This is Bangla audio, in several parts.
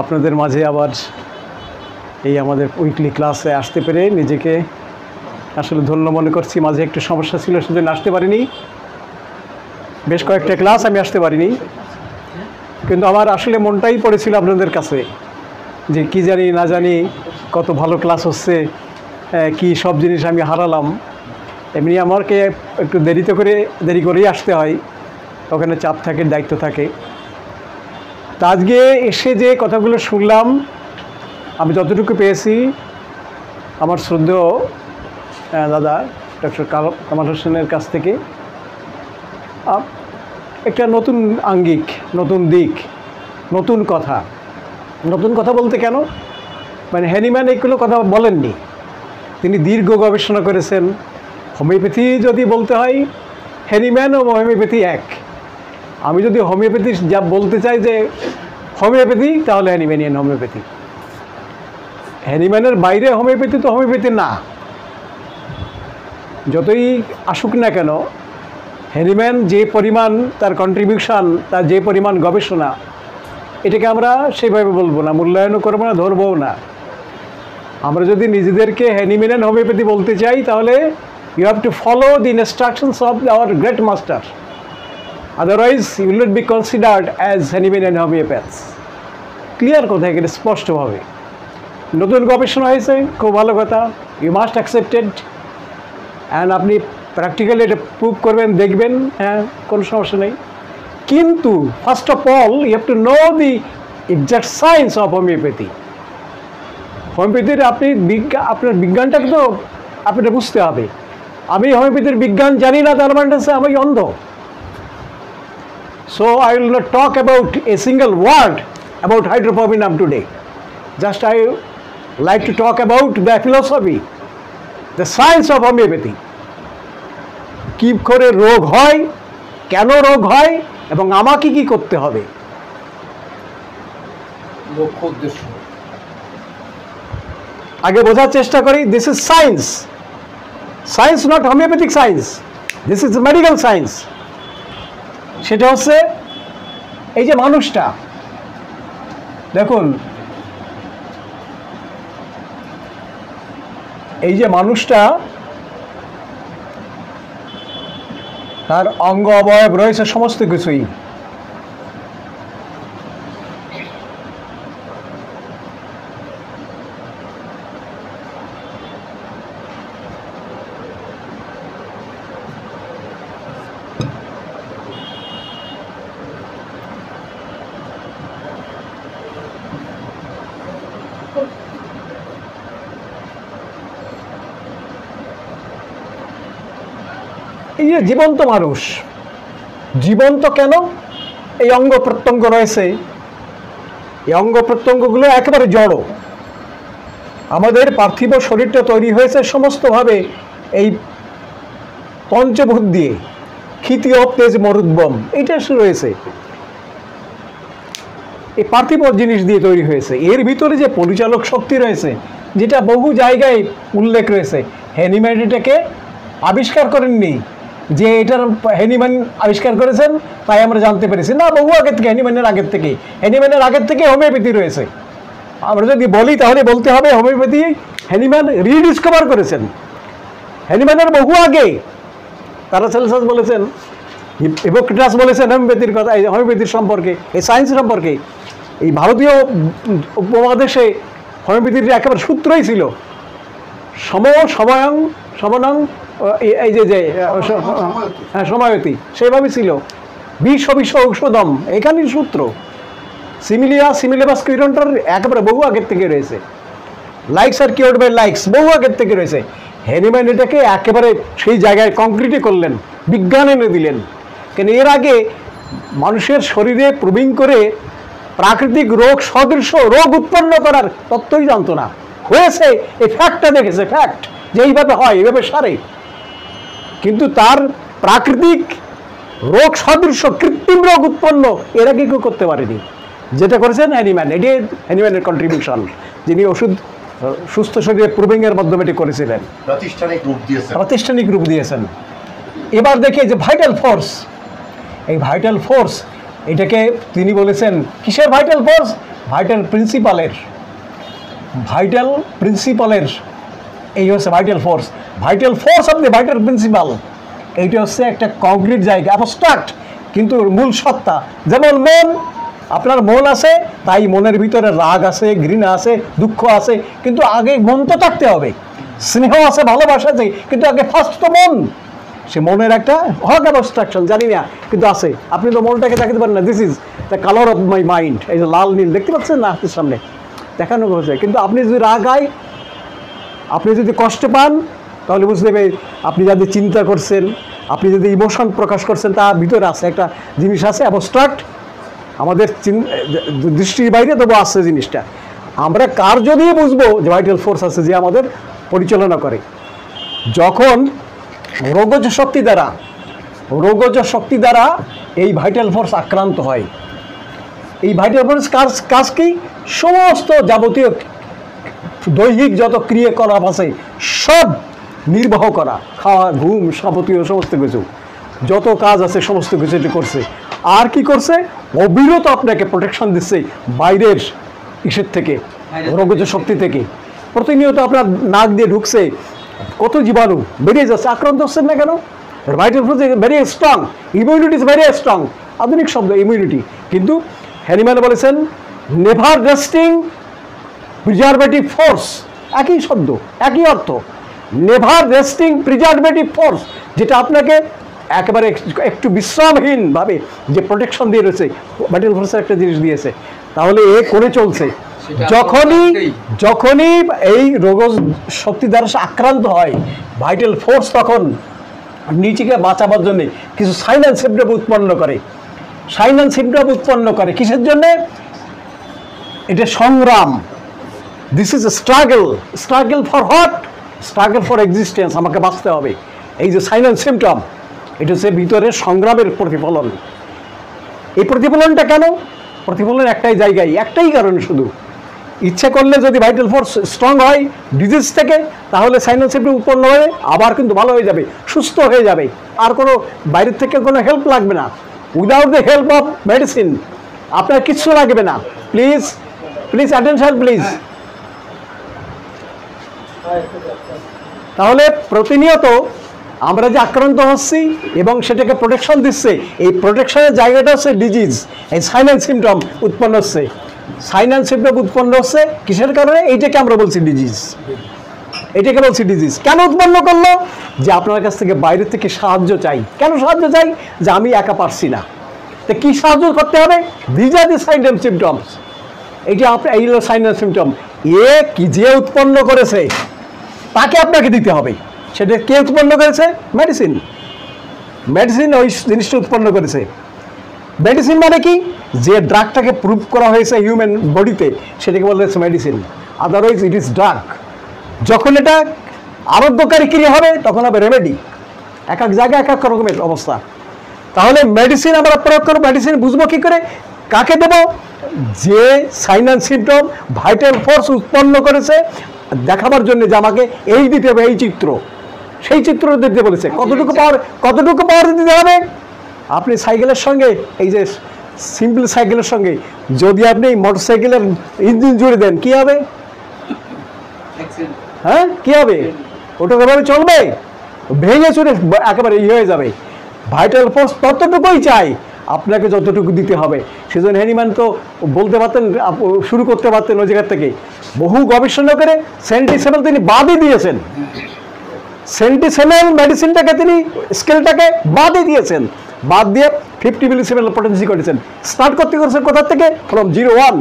আপনাদের মাঝে আবার এই আমাদের উইকলি ক্লাসে আসতে পেরে নিজেকে আসলে ধন্য মনে করছি। মাঝে একটু সমস্যা ছিল, সেজন্য আসতে পারিনি। বেশ কয়েকটা ক্লাস আমি আসতে পারিনি, কিন্তু আমার আসলে মনটাই পড়েছিল আপনাদের কাছে যে কি জানি না জানি কত ভালো ক্লাস হচ্ছে, কি সব জিনিস আমি হারালাম। এমনি আমাকে একটু দেরি করেই আসতে হয়, ওখানে চাপ থাকে, দায়িত্ব থাকে। তা আজকে এসে যে কথাগুলো শুনলাম, আমি যতটুকু পেয়েছি আমার শ্রদ্ধেয় দাদা ডক্টর কামাল হোসেনের কাছ থেকে একটা নতুন আঙ্গিক, নতুন দিক, নতুন কথা বলতে কেন, মানে হ্যানিম্যান এগুলো কথা বলেননি। তিনি দীর্ঘ গবেষণা করেছেন। হোমিওপ্যাথি যদি বলতে হয়, হ্যানিম্যান ও হোমিওপ্যাথি এক। আমি যদি হোমিওপ্যাথি যা বলতে চাই যে হোমিওপ্যাথি, তাহলে হ্যানিম্যানিয়ান হোমিওপ্যাথি। হ্যানিম্যানের বাইরে হোমিওপ্যাথি তো হোমিওপ্যাথি না। যতই আসুক না কেন, হ্যানিম্যান যে পরিমাণ তার কন্ট্রিবিউশন, তার যে পরিমাণ গবেষণা, এটাকে আমরা সেইভাবে বলবো না, মূল্যায়নও করবো না, ধরবও না। আমরা যদি নিজেদেরকে হ্যানিম্যানিয়ান হোমিওপ্যাথি বলতে চাই, তাহলে you have to follow the instructions of our great master, otherwise you will not be considered as Hahnemannian homeopaths. Clear কথা, এখানে স্পষ্টভাবে। নতুন গবেষণা হয়েছে, খুব ভালো কথা, ইউ মাস্ট অ্যাকসেপ্টেড। অ্যান্ড আপনি প্র্যাকটিক্যালি এটা প্রুভ করবেন, দেখবেন, হ্যাঁ, কোনো সমস্যা নেই। কিন্তু first of all you have to know the exact science of homeopathy. হোমিওপ্যাথির আপনার বিজ্ঞানটাকে তো আপনাকে বুঝতে হবে। আমি হোমিওপ্যাথির বিজ্ঞান জানি না, তার মানে আমি অন্ধ। So I will not talk about a single word about hydrophobium today. Just I like to talk about the philosophy, the science of homeopathy. কি করে রোগ হয়, কেন রোগ হয়, এবং আমাকে কি করতে হবে। লক্ষ্য উদ্দেশ্য আগে বোঝার চেষ্টা করি। This is science, science not homeopathic science, this is medical science. সেটা হচ্ছে এই যে মানুষটা, দেখুন, এই যে মানুষটা, তার অঙ্গ অবয়ব রয়েছে সমস্ত কিছুই। এই যে জীবন্ত মানুষ, জীবন্ত কেন? এই অঙ্গ প্রত্যঙ্গ রয়েছে, এই অঙ্গ প্রত্যঙ্গগুলো একেবারে জড়। আমাদের পার্থিব শরীরটা তৈরি হয়েছে সমস্তভাবে এই পঞ্চভূত দিয়ে, ক্ষিতীয় তেজ মরুদ্বম, এইটা রয়েছে, এই পার্থিব জিনিস দিয়ে তৈরি হয়েছে। এর ভিতরে যে পরিচালক শক্তি রয়েছে, যেটা বহু জায়গায় উল্লেখ রয়েছে, হ্যানিম্যান এটাকে আবিষ্কার করেননি যে এটার হ্যানিম্যান আবিষ্কার করেছেন তাই আমরা জানতে পেরেছি না, বহু আগের থেকে, হ্যানিম্যানের আগের থেকে হোমিওপ্যাথি রয়েছে। আমরা যদি বলি তাহলে বলতে হবে হোমিওপ্যাথি হ্যানিম্যান রিডিসকভার করেছেন, হ্যানিম্যানের বহু আগে। প্যারাসেলসাস বলেছেন, হিপোক্রেটাস বলেছেন হোমিওপ্যাথির কথা, এই হোমিওপ্যাথির সম্পর্কে, এই সায়েন্স সম্পর্কে। এই ভারতীয় উপমহাদেশে হোমিওপ্যাথির একেবারে সূত্রই ছিল সমনং, এই যে হ্যাঁ সময়তি, সেইভাবে ছিল। বিষ ঔষধম, এখানেই সূত্র। সিমিলেবাস কিরণটার একেবারে বহু আগের থেকে রয়েছে। Likes are cured by likes বহু আগের থেকে রয়েছে। হ্যানিম্যান এটাকে একেবারে সেই জায়গায় কংক্রিটে করলেন, বিজ্ঞান এনে দিলেন। কেন এর আগে মানুষের শরীরে প্রুভিং করে প্রাকৃতিক রোগ সদৃশ রোগ উৎপন্ন করার তত্ত্বই জানতো না। হয়েছে, এই ফ্যাক্টটা দেখেছে, ফ্যাক্ট যে এইভাবে হয়, এইভাবে সারে। কিন্তু তার প্রাকৃতিক রোগ সদৃশ কৃত্রিম রোগ উৎপন্ন এর আগে কেউ করতে পারেনি, যেটা করেছেন হ্যানিম্যান। এটি হ্যানিম্যানের কন্ট্রিবিউশন, যিনি ওষুধ সুস্থ শরীরে প্রুভিংয়ের মাধ্যমে এটি করেছিলেন, প্রাতিষ্ঠানিক রূপ দিয়েছেন। এবার দেখে যে ভাইটাল ফোর্স, এই ভাইটাল ফোর্স এটাকে তিনি বলেছেন কিসের ভাইটাল ফোর্স? ভাইটাল প্রিন্সিপালের, ভাইটাল প্রিন্সিপালের এই হচ্ছে vital force, vital force of the vital principal. এইটা হচ্ছে একটা কংক্রিট জায়গা, অ্যাবস্ট্রাক্ট, কিন্তু মূল সত্তা। যেমন মন, আপনার মন আছে, তাই মনের ভিতরে রাগ আছে, ঘৃণা আছে, দুঃখ আছে, কিন্তু আগে মন তো থাকতে হবে। স্নেহ আছে, ভালোবাসা আছে, কিন্তু আগে ফার্স্ট তো মন। সে মনের একটা হক অ্যাবস্ট্রাকশন জানি না, কিন্তু আছে। আপনি তো মনটাকে দেখাতে পারেন না, this is the colour of my mind. এই যে লাল নীল দেখতে পাচ্ছেন না আপনার সামনে দেখানো হয়েছে, কিন্তু আপনি যদি রাগ হয়, আপনি যদি কষ্ট পান, তাহলে বুঝতে হবে আপনি যাদের চিন্তা করছেন, আপনি যদি ইমোশন প্রকাশ করছেন, তার ভিতরে আছে একটা জিনিস আছে অ্যাবস্ট্রাক্ট, আমাদের দৃষ্টির বাইরে তবু আসছে জিনিসটা। আমরা কার্য দিয়ে বুঝবো যে ভাইটাল ফোর্স আছে যে আমাদের পরিচালনা করে। যখন রোগজ শক্তি দ্বারা এই ভাইটাল ফোর্স আক্রান্ত হয়, এই ভাইটাল ফোর্স কাজ কি? সমস্ত যাবতীয় দৈহিক যত ক্রিয়াকলাপ আছে সব নির্বাহ করা, খাওয়া, ঘুম, যাবতীয় সমস্ত কিছু, যত কাজ আছে সমস্ত কিছু এটি করছে। আর কি করছে? অবিরত আপনাকে প্রোটেকশন দিচ্ছে বাইরের ইসের থেকে, রোগজ শক্তি থেকে। প্রতিনিয়ত আপনার নাক দিয়ে ঢুকছে, কত জীবাণু বেরিয়ে যাচ্ছে, আক্রান্ত হচ্ছেন না কেন? Vital force very strong, immunity is very strong, আধুনিক শব্দ ইমিউনিটি। কিন্তু হ্যানিম্যান বলেছেন নেভার রেস্টিং প্রিজারভেটিভ ফোর্স, একই শব্দ, একই অর্থ, নেভার রেস্টিং প্রিজারভেটিভ ফোর্স, যেটা আপনাকে একেবারে একটু বিশ্রামহীনভাবে যে প্রোটেকশন দিয়ে রয়েছে, ভাইটাল ফোর্সের একটা জিনিস দিয়েছে। তাহলে এ করে চলছে। যখনই এই রোগ শক্তি দ্বারা আক্রান্ত হয়, ভাইটাল ফোর্স তখন নিজেকে বাঁচাবার জন্য কিছু সাইন অ্যান্ড সিম্পটম উৎপন্ন করে। সাইন অ্যান্ড সিম্পটম উৎপন্ন করে কিসের জন্যে? এটা সংগ্রাম, this is a struggle. Struggle for what? Struggle for existence, আমাকে বাঁচতে হবে। এই যে সাইন অ্যান্ড সিম্পটম, এটা হচ্ছে ভিতরে সংগ্রামের প্রতিফলন। এই প্রতিফলনটা কেন? প্রতিফলন একটাই জায়গায়, একটাই কারণে শুধু, ইচ্ছে করলে যদি ভাইটাল ফোর্স স্ট্রং হয় ডিজিজ থেকে, তাহলে সাইন অ্যান্ড সিম্পটম উৎপন্ন হয়ে আবার কিন্তু ভালো হয়ে যাবে, সুস্থ হয়ে যাবে, আর কোনো বাইরের থেকে কোনো হেল্প লাগবে না। Without the help of medicine আপনার কিচ্ছু লাগবে না। Please please attention please. তাহলে প্রতিনিয়ত আমরা যে আক্রান্ত হচ্ছি এবং সেটাকে প্রোটেকশন দিচ্ছে, এই প্রোটেকশনের জায়গাটা হচ্ছে ডিজিজ। এই সাইন অ্যান্ড সিম্পটম উৎপন্ন হচ্ছে, সাইন অ্যান্ড সিম্পটম উৎপন্ন হচ্ছে কিসের কারণে? এইটাকে আমরা বলছি ডিজিজ, এটাকে বলছি ডিজিজ। কেন উৎপন্ন করলো? যে আপনার কাছ থেকে বাইরে থেকে সাহায্য চাই। কেন সাহায্য চাই? যে আমি একা পারছি না, তো কি সাহায্য করতে হবে? These are the sign and symptoms. এইটা আপনার এই হলো সাইন অ্যান্ড সিম্পটম। এ কি যে উৎপন্ন করেছে তাকে আপনাকে দিতে হবে। সেটা কে উৎপন্ন করেছে? মেডিসিন। মেডিসিন ওই জিনিসটা উৎপন্ন করেছে। মেডিসিন মানে কি? যে ড্রাগটাকে প্রুভ করা হয়েছে হিউম্যান বডিতে, সেটাকে বলা হয়েছে medicine, otherwise it is drug. যখন এটা আরোগ্যকারী ক্রিয়া হবে তখন হবে রেমেডি। এক এক জায়গায় এক এক রকমের অবস্থা। তাহলে মেডিসিন আমরা প্রয়োগ করবো, মেডিসিন বুঝবো কী করে? কাকে দেবো? যে sign and symptom vital force উৎপন্ন করেছে দেখাবার জন্য, যে আমাকে এই দিতে হবে, এই চিত্র, সেই চিত্র দিতে বলেছে। কতটুকু পাওয়ার দিতে হবে? আপনি সাইকেলের সঙ্গে, এই যে সিম্পল সাইকেলের সঙ্গে যদি আপনি মোটর সাইকেলের ইঞ্জিন জুড়ে দেন, কি হবে? হ্যাঁ, কি হবে? ওটা কিভাবে চলবে? ভেঙে চুরে একেবারে হয়ে যাবে। ভাইটাল ফোর্স ততটুকুই চাই, আপনাকে যতটুকু দিতে হবে। সেজন্য হ্যানিম্যান তো বলতে পারতেন, শুরু করতে পারতেন ওই জায়গা থেকে। বহু গবেষণা করে সেন্টিসেমেল তিনি বাদই দিয়েছেন। সেন্টিসেমেল মেডিসিনটাকে তিনি স্কেলটাকে বাদই দিয়েছেন, বাদ দিয়ে 50 মিলিসিমেল পোটেন্সি করেছেন। স্টার্ট করতে করেছেন কোথা থেকে? From 0-1,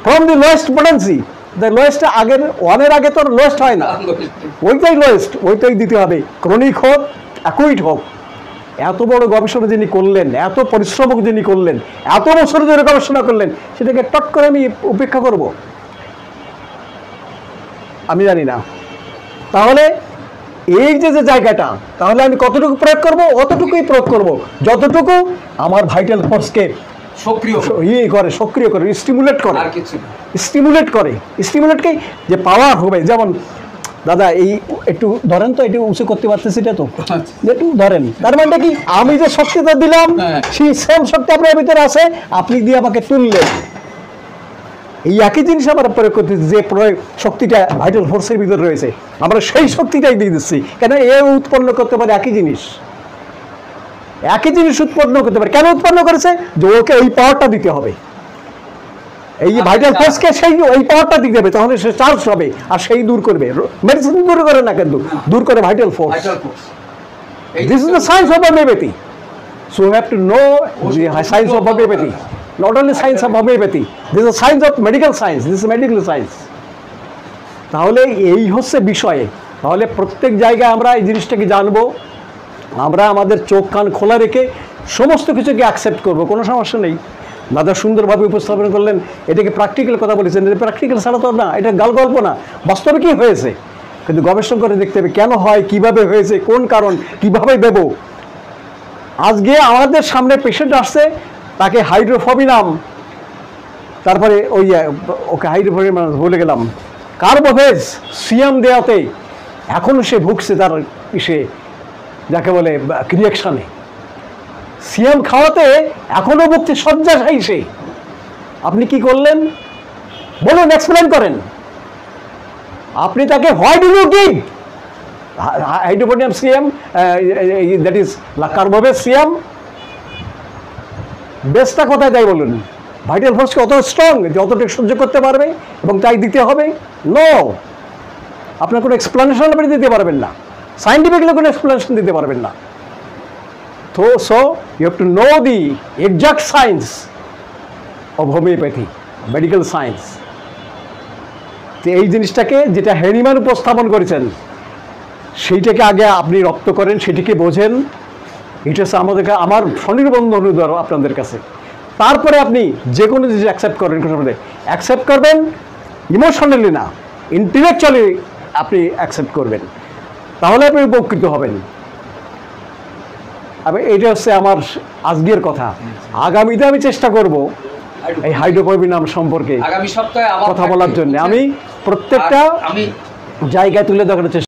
from the lowest potency. The lowest আগের ওয়ানের আগে তো লোয়েস্ট হয় না, ওইটাই লোয়েস্ট, ওইটাই দিতে হবে। ক্রনিক হোক, অ্যাকুইট হোক। এত বড় গবেষণা যিনি করলেন, এত পরিশ্রম যিনি করলেন, এত বছর ধরে গবেষণা করলেন, সেটাকে টট করে আমি উপেক্ষা করব? আমি জানি না। তাহলে এই যে জায়গাটা, তাহলে আমি কতটুকু প্রয়োগ করব? অতটুকুই প্রয়োগ করব যতটুকু আমার ভাইটাল ফোর্সকে সক্রিয় করে, স্টিমুলেট করে। স্টিমুলেটকে যে পাওয়ার হবে, যেমন দাদা এই একটু ধরেন তো, একটু উঁচু করতে পারতেছি এটা তো, একটু ধরেন। তার মানে কি, আমি যে শক্তিটা দিলাম সেই সেম শক্তি আপনার ভিতরে আছে, আপনি দিয়ে আমাকে তুললেন। এই একই জিনিস আমরা প্রয়োগ করতেছি, যে প্রয়োগ শক্তিটা ভাইটাল ফোর্সের ভিতরে রয়েছে, আমরা সেই শক্তিটাই দিয়ে দিচ্ছি। কেন এ উৎপন্ন করতে পারে একই জিনিস, একই জিনিস উৎপন্ন করতে পারে। কেন উৎপন্ন করেছে? যে ওকে ওই পাওয়ারটা দিতে হবে, এই যে ভাইটাল ফোর্সকে সেই ওই পাওয়ারটা দিতে হবে, তাহলে সে চার্জ হবে আর সেই দূর করবে। মেডিসিন দূর করে না, কিন্তু দূর করে vital force. This is the science of homeopathy. So you have to know the science of homeopathy. Not only science of homeopathy, this is a science of medical science. This is medical science. তাহলে এই হচ্ছে বিষয়ে। তাহলে প্রত্যেক জায়গায় আমরা এই জিনিসটাকে জানবো, আমরা আমাদের চোখ কান খোলা রেখে সমস্ত কিছুকে অ্যাকসেপ্ট করব, কোনো সমস্যা নেই। দাদা সুন্দরভাবে উপস্থাপন করলেন, এটাকে প্র্যাকটিক্যাল কথা বলেছেন। প্র্যাকটিক্যাল ছাড়া তো না, এটা গল্প না, বাস্তবে কি হয়েছে। কিন্তু গবেষণা করে দেখতে হবে কেন হয়, কিভাবে হয়েছে, কোন কারণ, কিভাবে দেব। আজকে আমাদের সামনে পেশেন্ট আসছে, তাকে হাইড্রোফোবিনাম, তারপরে ওকে হাইড্রোফোবিনাম বলে গেলাম, কার্বোভেজ সিয়াম দেওয়াতে এখনও সে ভুগছে তার যাকে বলে রিয়াকশানে। সিয়াম খাওয়াতে এখনও ভুগছে শয্যাশায়ী সে। আপনি কি করলেন বলুন, এক্সপ্লেন করেন। আপনি তাকে why do you give hydrophobinum CM, that is carbo veg CM. বেসটা কোথায় তাই বলুন? ভাইটাল ফোর্সকে অত স্ট্রং যে অতটুকু সহ্য করতে পারবে এবং তাই দিতে হবে? নো, আপনার কোনো এক্সপ্লেনেশন আপনি দিতে পারবেন না, সায়েন্টিফিক্যালি কোনো এক্সপ্লেনেশন দিতে পারবেন না। তো so you have to know the exact science of homeopathy, medical science. তো এই জিনিসটাকে যেটা হ্যানিম্যান উপস্থাপন করেছেন, সেইটাকে আগে আপনি রপ্ত করেন, সেটিকে বোঝেন। এটা হচ্ছে আমাদেরকে, আমার স্বনির্বন্ধ অনুরোধ আপনাদের কাছে। তারপরে আপনি যে কোনো জিনিস অ্যাকসেপ্ট করেন, অ্যাকসেপ্ট করবেন ইমোশনালি না, ইন্টেলেকচুয়ালি আপনি অ্যাকসেপ্ট করবেন, তাহলে আপনি উপকৃত হবেন। এইটা হচ্ছে আমার আজকের কথা। আগামীতে আমি চেষ্টা করব এই হাইড্রোফোবিনাম সম্পর্কে আগামী সপ্তাহে কথা বলার জন্য। আমি প্রত্যেকটা জায়গায় তুলে দেখার চেষ্টা